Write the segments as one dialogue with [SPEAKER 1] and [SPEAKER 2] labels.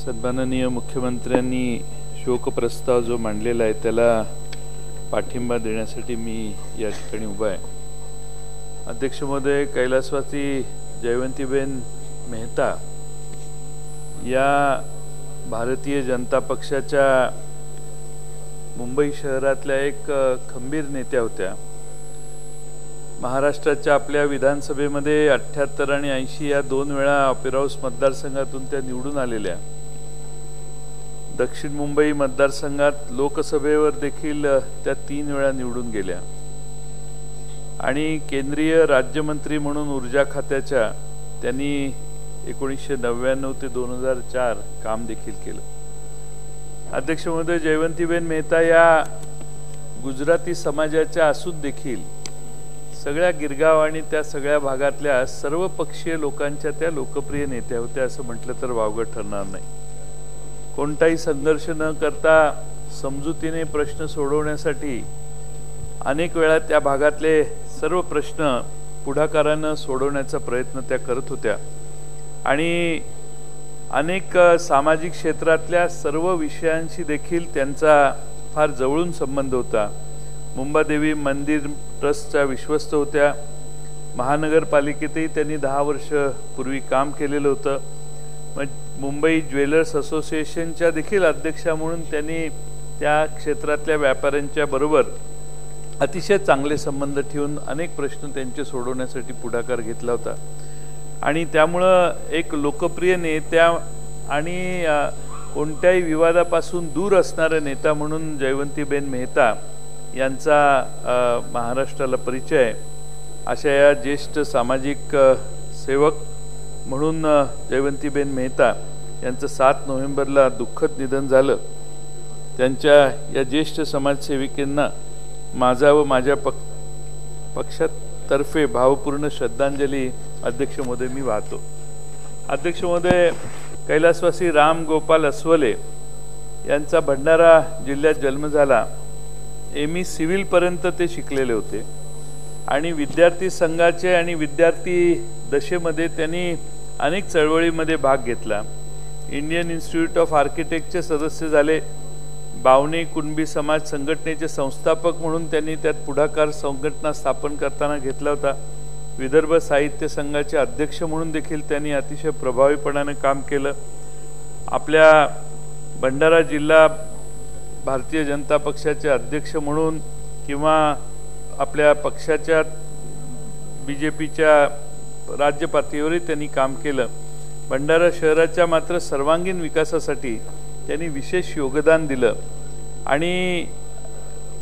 [SPEAKER 1] सन्माननीय मुख्यमंत्र्यांनी शोकप्रस्ताव जो मांडलेला आहे त्याला पाठिंबा देण्यासाठी मी या ठिकाणी उभा आहे। अध्यक्ष महोदय, कैलासवासी जयवंतीबेन मेहता या भारतीय जनता पक्षाच्या मुंबई शहरातल्या एक खंबीर नेत्या होत्या। महाराष्ट्राच्या आपल्या विधानसभेमध्ये 78 आणि 80 या दोन वेळा ऑपेरा हाऊस मतदारसंघातून त्या निवडून आलेल्या। दक्षिण मुंबई मतदारसंघात लोकसभेवर देखील त्या 3 वेळा निवडून गेल्या आणि केंद्रीय राज्यमंत्री म्हणून ऊर्जा खात्याच्या त्यांनी 1999 ते 2004 काम देखील केलं। अध्यक्ष महोदय, जयवंतीबेन मेहता या गुजराती समाजाच्या असून देखील सगळ्या गिरगाव आणि त्या सगळ्या भागातल्या सर्व पक्षीय लोकांच्या त्या लोकप्रिय नेत्या होत्या असं म्हटलं तर वावगं ठरणार नाही। कोणताही संघर्ष न करता समजुतीने प्रश्न सोडवण्यासाठी अनेक वेळा त्या भागातले सर्व प्रश्न पुढाकाराने सोडवण्याचा प्रयत्न त्या करत होत्या आणि अनेक सामाजिक क्षेत्रातल्या सर्व विषयांशी देखील त्यांचा फार जवळून संबंध होता। मुंबादेवी मंदिर ट्रस्टच्या विश्वस्त होत्या। महानगरपालिकेतही त्यांनी 10 वर्ष पूर्वी काम केलेलं होतं। मुंबई ज्वेलर्स असोसिएशनच्या देखील अध्यक्षा म्हणून त्यांनी त्या क्षेत्रातल्या व्यापाऱ्यांच्या बरोबर अतिशय चांगले संबंध ठेवून अनेक प्रश्न त्यांचे सोडवण्यासाठी पुढाकार घेतला होता आणि त्यामुळं एक लोकप्रिय नेत्या आणि कोणत्याही विवादापासून दूर असणारा नेता म्हणून जयवंतीबेन मेहता यांचा महाराष्ट्राला परिचय आहे। अशा या ज्येष्ठ सामाजिक सेवक म्हणून जयवंतीबेन मेहता यांचं 7 नोव्हेंबरला दुःखद निधन झालं। त्यांच्या या ज्येष्ठ समाजसेविकांना माझा व माझ्या पक्षातर्फे भावपूर्ण श्रद्धांजली अध्यक्ष महोदय मी वाहतो। अध्यक्ष महोदय, कैलासवासी राम गोपाल अस्वले यांचा भंडारा जिल्ह्यात जन्म झाला। एमई सिव्हिल पर्यंत ते शिकलेले होते आणि विद्यार्थी संघाचे आणि विद्यार्थी दशेमध्ये त्यांनी अनेक चळवळीमध्ये भाग घेतला। इंडियन इन्स्टिट्यूट ऑफ आर्किटेक्टचे सदस्य झाले। बावणे कुणबी समाज संघटनेचे संस्थापक म्हणून त्यांनी त्यात पुढाकार संघटना स्थापन करताना घेतला होता। विदर्भ साहित्य संघाचे अध्यक्ष म्हणून देखील त्यांनी अतिशय प्रभावीपणाने काम केलं। आपल्या भंडारा जिल्हा भारतीय जनता पक्षाचे अध्यक्ष म्हणून किंवा आपल्या पक्षाच्या बीजेपीच्या राज्य पातळीवरही त्यांनी काम केलं। भंडारा शहराच्या मात्र सर्वांगीण विकासासाठी त्यांनी विशेष योगदान दिलं आणि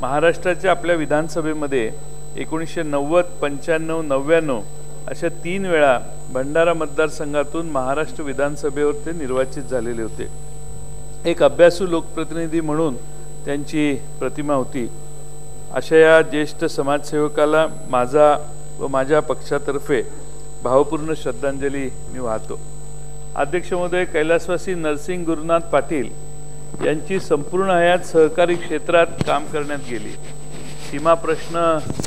[SPEAKER 1] महाराष्ट्राच्या आपल्या विधानसभेमध्ये 1990, 95, 99 अशा 3 वेळा भंडारा मतदारसंघातून महाराष्ट्र विधानसभेवर ते निर्वाचित झालेले होते। एक अभ्यासू लोकप्रतिनिधी म्हणून त्यांची प्रतिमा होती। अशा या ज्येष्ठ समाजसेवकाला माझा व माझ्या पक्षातर्फे भावपूर्ण श्रद्धांजली मी वाहतो। अध्यक्ष महोदय, कैलासवासी नरसिंग गुरुनाथ पाटील यांची संपूर्ण हयात सहकारी क्षेत्रात काम करण्यात गेली। सीमा प्रश्न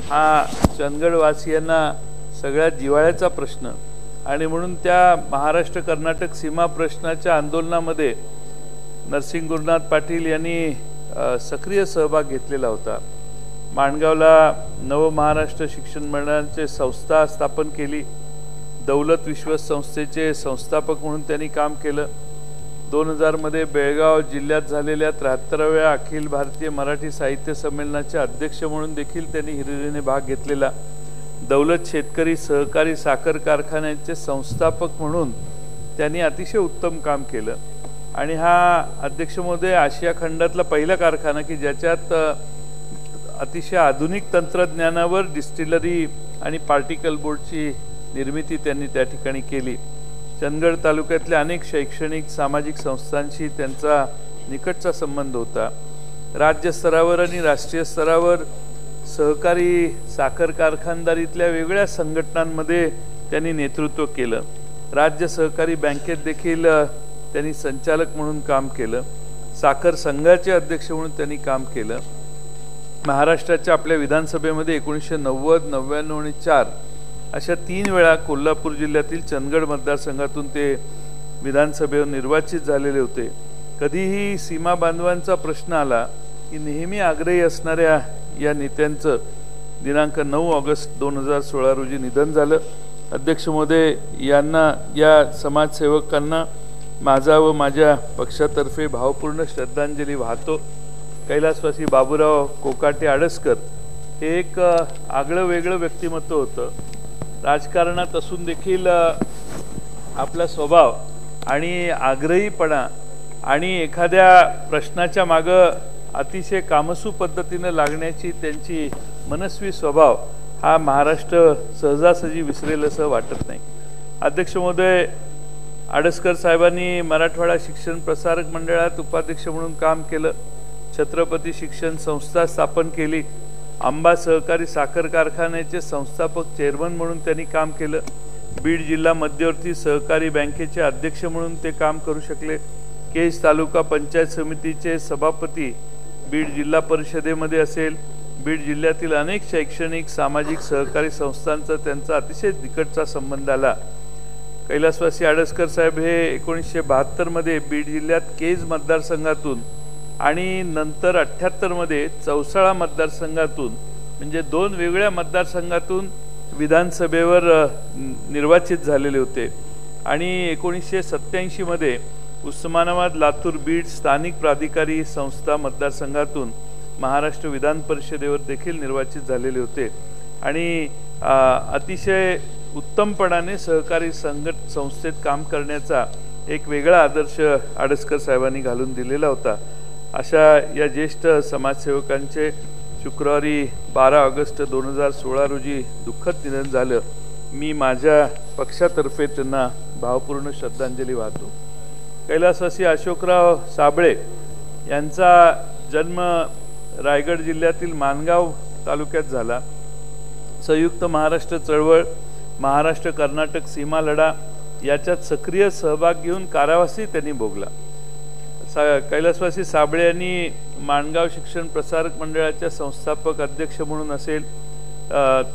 [SPEAKER 1] हा चंदगडवासियांना सगळ्यात जिव्हाळ्याचा प्रश्न आणि म्हणून त्या महाराष्ट्र कर्नाटक सीमा प्रश्नाच्या आंदोलनामध्ये नरसिंग गुरुनाथ पाटील यांनी सक्रिय सहभाग घेतलेला होता। माणगावला नव महाराष्ट्र शिक्षण मंडळाची संस्था स्थापन केली। दौलत विश्वस्त संस्थेचे संस्थापक म्हणून त्यांनी काम केलं। 2000 मध्ये बेळगाव जिल्ह्यात झालेल्या 73व्या अखिल भारतीय मराठी साहित्य संमेलनाचे अध्यक्ष म्हणून देखील त्यांनी हिरिरीने भाग घेतलेला। दौलत शेतकरी सहकारी साखर कारखान्याचे संस्थापक म्हणून त्यांनी अतिशय उत्तम काम केलं आणि हा अध्यक्ष महोदय आशिया खंडातला पहिला कारखाना की ज्याच्यात अतिशय आधुनिक तंत्रज्ञानावर डिस्टिलरी आणि पार्टिकल बोर्डची निर्मिती त्यांनी त्या ठिकाणी केली। चंदगड तालुक्यातल्या अनेक शैक्षणिक सामाजिक संस्थांशी त्यांचा निकटचा संबंध होता। राज्य स्तरावर आणि राष्ट्रीय स्तरावर सहकारी साखर कारखानदारीतल्या वेगळ्या संघटनांमध्ये त्यांनी नेतृत्व केलं। राज्य सहकारी बँकेत देखील त्यांनी संचालक म्हणून काम केलं। साखर संघाचे अध्यक्ष म्हणून त्यांनी काम केलं। महाराष्ट्राच्या आपल्या विधानसभेमध्ये 1990, 99 आणि 4 अशा 3 वेळा कोल्हापूर जिल्ह्यातील चंदगड मतदारसंघातून ते विधानसभेवर निर्वाचित झालेले होते. कधीही सीमा बांधवांचा प्रश्न आला की नेहमी आग्रही असणाऱ्या या नेत्यांचं दिनांक 9 ऑगस्ट 2016 रोजी निधन झालं. अध्यक्ष महोदय, यांना, या समाजसेवकांना माझा व माझ्या पक्षातर्फे भावपूर्ण श्रद्धांजली वाहतो. कैलासवासी बाबूराव कोकाटे आडसकर हे एक आगळं वेगळं व्यक्तिमत्व होतं. राजकारणात असून देखील आपला स्वभाव आणि आग्रहीपणा आणि एखाद्या प्रश्नाच्या मागं अतिशय कामसू पद्धतीनं लागण्याची त्यांची मनस्वी स्वभाव हा महाराष्ट्र सहजासहजी विसरेल असं वाटत नाही. अध्यक्ष महोदय, आडसकर साहेबांनी मराठवाडा शिक्षण प्रसारक मंडळात उपाध्यक्ष म्हणून काम केलं. छत्रपती शिक्षण संस्था स्थापन केली. आंबा सहकारी साखर कारखान्याचे संस्थापक चेअरमन म्हणून त्यांनी काम केलं. बीड जिल्हा मध्यवर्ती सहकारी बँकेचे अध्यक्ष म्हणून ते काम करू शकले. केज तालुका पंचायत समितीचे सभापती बीड जिल्हा परिषदेमध्ये असेल. बीड जिल्ह्यातील अनेक शैक्षणिक सामाजिक सहकारी संस्थांचा त्यांचा अतिशय निकटचा संबंध आला. कैलासवासी आडसकर साहेब हे 1972 मध्ये बीड जिल्ह्यात केज मतदारसंघातून आणि नंतर 78 मध्ये चौसाळा मतदारसंघातून म्हणजे 2 वेगळ्या मतदारसंघातून विधानसभेवर निर्वाचित झालेले होते. आणि 1987 मध्ये उस्मानाबाद, लातूर, बीड स्थानिक प्राधिकारी संस्था मतदारसंघातून महाराष्ट्र विधान परिषदेवर देखील निर्वाचित झालेले होते. आणि अतिशय उत्तमपणाने सहकारी संस्थेत काम करण्याचा एक वेगळा आदर्श आडसकर साहेबांनी घालून दिलेला होता. अशा या ज्येष्ठ समाजसेवकांचे शुक्रवारी 12 ऑगस्ट 2016 रोजी दुःखद निधन झालं. मी माझ्या पक्षातर्फे त्यांना भावपूर्ण श्रद्धांजली वाहतो. कैलासवासी अशोकराव साबळे यांचा जन्म रायगड जिल्ह्यातील माणगाव तालुक्यात झाला. संयुक्त महाराष्ट्र चळवळ, महाराष्ट्र कर्नाटक सीमा लढा याच्यात सक्रिय सहभाग घेऊन कारावासही त्यांनी भोगला. कैलासवासी साबळे यांनी माणगाव शिक्षण प्रसारक मंडळाच्या संस्थापक अध्यक्ष म्हणून असेल,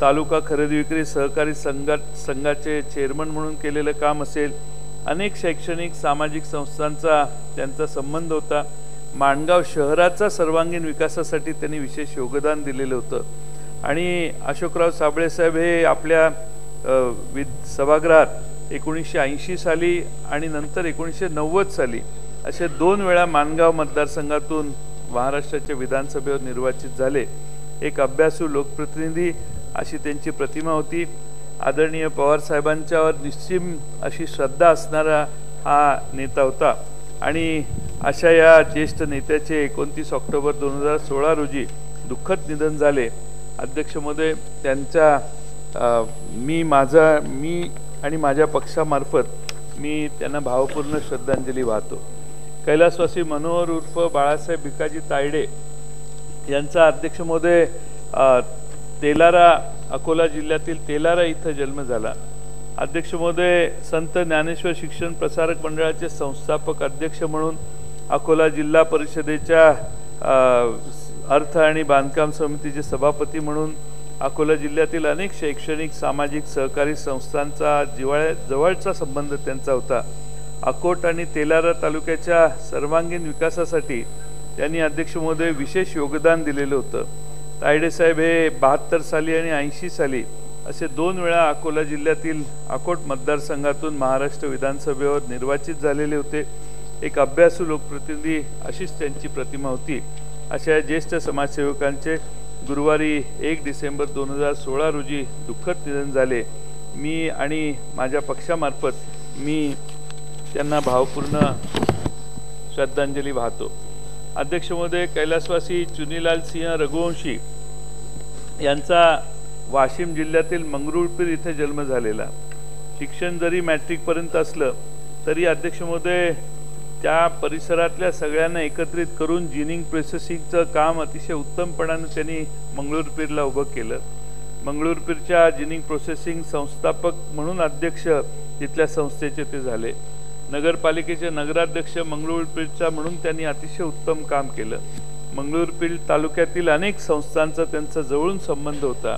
[SPEAKER 1] तालुका खरेदी विक्री सहकारी संघाचे चेअरमन म्हणून केलेलं काम असेल, अनेक शैक्षणिक सामाजिक संस्थांचा त्यांचा संबंध होता. माणगाव शहराचा सर्वांगीण विकासासाठी त्यांनी विशेष योगदान दिलेलं होतं. आणि अशोकराव साबळे साहेब हे आपल्या सभागृहात 1980 साली आणि नंतर 1990 साली असे 2 वेळा माणगाव मतदारसंघातून महाराष्ट्राच्या विधानसभेवर निर्वाचित झाले. एक अभ्यासू लोकप्रतिनिधी अशी त्यांची प्रतिमा होती. आदरणीय पवार साहेबांच्यावर निश्चिम अशी श्रद्धा असणारा हा नेता होता. आणि अशा या ज्येष्ठ नेत्याचे 29 ऑक्टोबर 2016 रोजी दुःखद निधन झाले. अध्यक्ष महोदय, त्यांच्या मी आणि माझ्या पक्षामार्फत मी त्यांना भावपूर्ण श्रद्धांजली वाहतो. कैलासवासी मनोहर उर्फ बाळासाहेब भिकाजी तायडे यांचा अध्यक्ष महोदय तेलारा, अकोला जिल्ह्यातील तेलारा इथं जन्म झाला. अध्यक्ष महोदय, संत ज्ञानेश्वर शिक्षण प्रसारक मंडळाचे संस्थापक अध्यक्ष म्हणून, अकोला जिल्हा परिषदेच्या अर्थ आणि बांधकाम समितीचे सभापती म्हणून, अकोला जिल्ह्यातील अनेक शैक्षणिक सामाजिक सहकारी संस्थांचा जवळचा संबंध त्यांचा होता. अकोट आणि तेलारा तालुक्याच्या सर्वांगीण विकासासाठी त्यांनी अध्यक्ष महोदय विशेष योगदान दिलेलं होतं. तायडे साहेब हे 72 साली आणि 80 साली असे 2 वेळा अकोला जिल्ह्यातील अकोट मतदारसंघातून महाराष्ट्र विधानसभेवर निर्वाचित झालेले होते. एक अभ्यासू लोकप्रतिनिधी अशीच त्यांची प्रतिमा होती. अशा ज्येष्ठ समाजसेवकांचे गुरुवारी 1 डिसेंबर 2016 रोजी दुःखद निधन झाले. मी आणि माझ्या पक्षामार्फत मी त्यांना भावपूर्ण श्रद्धांजली वाहतो. अध्यक्ष महोदय, कैलासवासी चुनीलाल सिंह रघुवंशी यांचा वाशिम जिल्ह्यातील मंगरुळपीर इथे जन्म झालेला. शिक्षण जरी मॅट्रिकपर्यंत असलं तरी अध्यक्ष महोदय त्या परिसरातल्या सगळ्यांना एकत्रित करून जिनिंग प्रोसेसिंगचं काम अतिशय उत्तमपणाने त्यांनी मंगरुळपीरला उभं केलं. मंगरुळपीरच्या जिनिंग प्रोसेसिंग संस्थापक म्हणून अध्यक्ष तिथल्या संस्थेचे ते झाले. नगरपालिकेचे नगराध्यक्ष मंगरुळपीरचा म्हणून त्यांनी अतिशय उत्तम काम केलं. मंगरुळपीर तालुक्यातील अनेक संस्थांचा त्यांचा जवळून संबंध होता.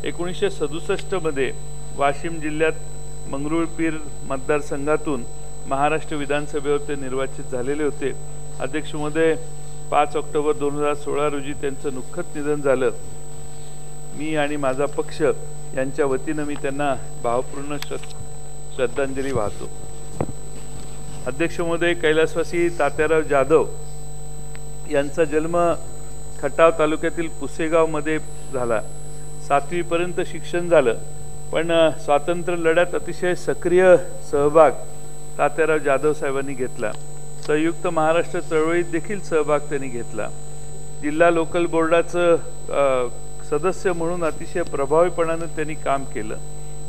[SPEAKER 1] 1967 मध्ये वाशिम जिल्ह्यात मंगरुळपीर मतदारसंघातून महाराष्ट्र विधानसभेवर ते निर्वाचित झालेले होते। अध्यक्ष महोदय, 5 ऑक्टोबर 2016 रोजी त्यांचं दुःखद निधन झालं। मी आणि माझा पक्ष यांच्या वतीनं मी त्यांना भावपूर्ण श्रद्धांजली वाहतो। अध्यक्ष महोदय, कैलासवासी तात्याराव जाधव यांचा जन्म खटाव तालुक्यातील पुसेगावमध्ये झाला। 7वी पर्यंत शिक्षण झालं, पण स्वातंत्र्य लढ्यात अतिशय सक्रिय सहभाग तात्याराव जाधव साहेबांनी घेतला। संयुक्त महाराष्ट्र चळवळीत देखील सहभाग त्यांनी घेतला। जिल्हा लोकल बोर्डाचं सदस्य म्हणून अतिशय प्रभावीपणाने त्यांनी काम केलं।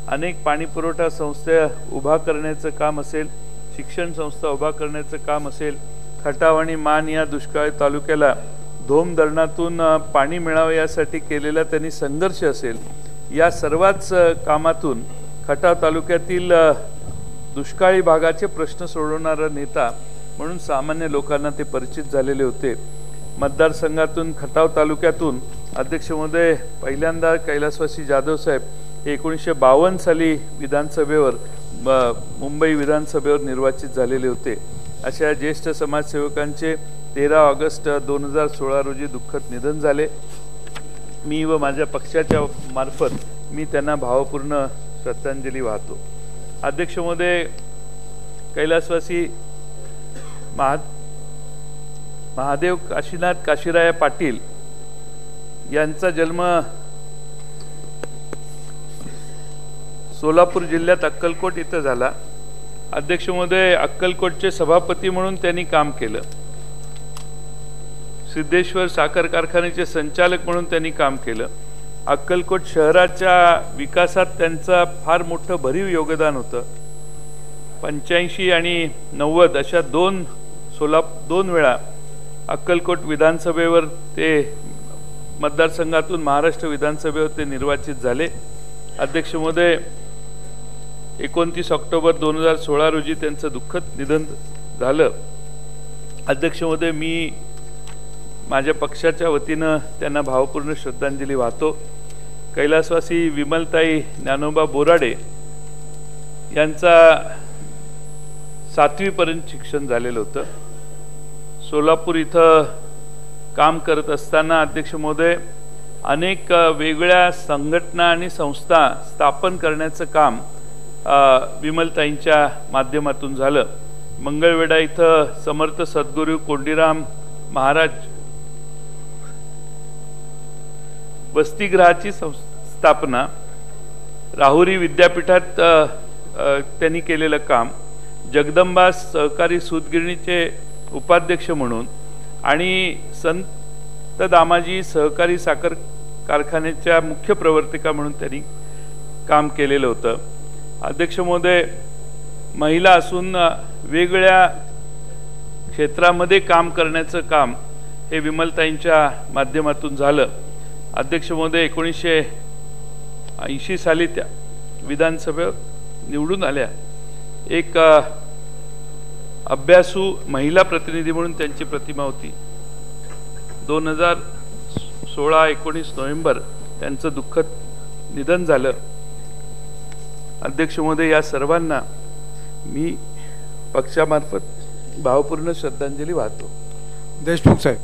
[SPEAKER 1] अनेक पाणी पुरवठा संस्था उभा करण्याचं काम असेल, शिक्षण संस्था उभा करण्याचं काम असेल, खटाव आणि मान या दुष्काळी तालुक्याला धोम धरणातून पाणी मिळावे यासाठी केलेला त्यांनी संघर्ष असेल, या सर्वच कामातून खटाव तालुक्यातील दुष्काळी भागाचे प्रश्न सोडवणारा नेता म्हणून सामान्य लोकांना ते परिचित झालेले होते। मतदारसंघातून खटाव तालुक्यातून अध्यक्ष महोदय पहिल्यांदा कैलासवासी जाधव साहेब हे 1952 साली विधानसभेवर मुंबई विधानसभेवर निर्वाचित झालेले होते। अशा ज्येष्ठ समाजसेवकांचे 13 ऑगस्ट 2016 रोजी दुःखद निधन झाले। मी व माझ्या पक्षाच्या मार्फत मी त्यांना भावपूर्ण श्रद्धांजली वाहतो। अध्यक्ष महोदय, कैलासवासी महादेव काशीनाथ काशीराया पाटील यांचा जन्म सोलापूर जिल्ह्यात अक्कलकोट इथं झाला। अध्यक्ष महोदय, अक्कलकोटचे सभापती म्हणून त्यांनी काम केलं। सिद्धेश्वर साखर कारखान्याचे संचालक म्हणून त्यांनी काम केलं। अक्कलकोट शहराच्या विकासात त्यांचं फार मोठं भरीव योगदान होतं। 85 आणि 90 अशा दोन वेळा अक्कलकोट विधानसभेवर ते मतदारसंघातून महाराष्ट्र विधानसभेवर ते निर्वाचित झाले। अध्यक्ष महोदय, 29 ऑक्टोबर 2016 रोजी त्यांचं दुःखद निधन झालं। अध्यक्ष महोदय, मी माझ्या पक्षाच्या वतीनं त्यांना भावपूर्ण श्रद्धांजली वाहतो। कैलासवासी विमलताई ज्ञानोबा बोराडे यांचा 7वी पर्यंत शिक्षण झालेलं होतं। सोलापूर इथं काम करत असताना अध्यक्ष महोदय अनेक वेगळ्या संघटना आणि संस्था स्थापन करण्याचं काम विमलताईंच्या माध्यमातून झालं। मंगळवेढा इथं समर्थ सद्गुरू कोंडीराम महाराज वसतिगृहाची स्थापना, राहुरी विद्यापीठात त्यांनी केलेलं काम, जगदंबा सहकारी सूतगिरणीचे उपाध्यक्ष म्हणून आणि संत दामाजी सहकारी साखर कारखान्याच्या मुख्य प्रवर्तिका म्हणून त्यांनी काम केलेलं होतं। अध्यक्ष महोदय, महिला असून वेगवेगळ्या क्षेत्रामध्ये काम करण्याचं काम हे विमलताईंच्या माध्यमातून झालं। अध्यक्ष महोदय, 1980 साली त्या विधानसभेवर निवडून आल्या। एक अभ्यासू महिला प्रतिनिधी म्हणून त्यांची प्रतिमा होती। 2016-19 नोव्हेंबर त्यांचं दुःखद निधन झालं। अध्यक्ष महोदय, या सर्वांना मी पक्षामार्फत भावपूर्ण श्रद्धांजली वाहतो।
[SPEAKER 2] देशमुख साहेब।